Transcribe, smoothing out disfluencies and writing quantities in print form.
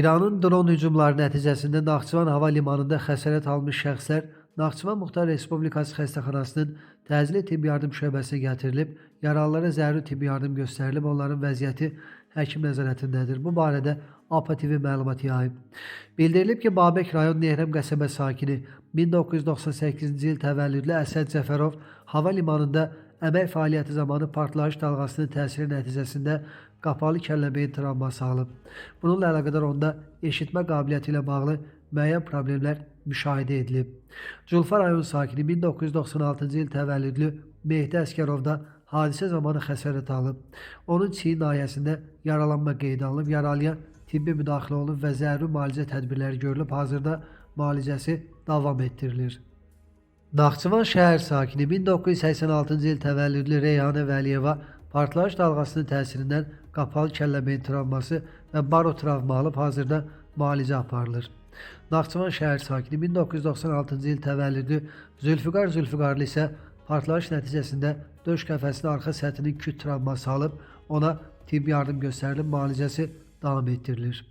İranın dron hücumları nəticəsində Naxçıvan hava limanında xəsarət almış şəxslər Naxçıvan Muxtar Respublikası Xəstəxanasının təcili tibbi yardım şöbəsinə gətirilib, yaralılara zəruri tibbi yardım göstərilib, onların vəziyyəti həkim nəzarətindədir. Bu barədə APA TV məlumat yayıb. Bildirilib ki, Babək rayon Nehrəm qəsəbə sakini 1998-ci il təvəllüdlü Əsəd Cəfərov hava limanında əmək fəaliyyəti zamanı partlayış dalğasının təsiri nəticəsində qapalı kəllə-beyin travması alıb. Bununla əlaqədar onda eşitmə qabiliyyəti ilə bağlı müəyyən problemlər müşahidə edilib. Culfa rayon sakini 1996-cı il təvəllüdlü Mehdi Əskərov da hadisə zamanı xəsarət alıb. Onun çiyin nahiyəsində yaralanma qeydə alınıb, yaralıya tibbi müdaxilə olunub və zəruri müalicə tədbirləri görülüb. Hazırda müalicəsi davam etdirilir. Naxçıvan şəhər sakini 1986-cı il təvəllüdlü Reyhanə Vəliyeva partlayış dalğasının təsirindən qapalı kəllə-beyin travması və barotravma alıb, hazırda müalicə aparılır. Naxçıvan şəhər sakini 1996-cı il təvəllüdlü Zülfüqar Zülfüqarlı isə partlayış nəticəsində döş qəfəsinin arxa səthinin küt travması alıb, ona tibbi yardım göstərilib, müalicəsi davam etdirilir.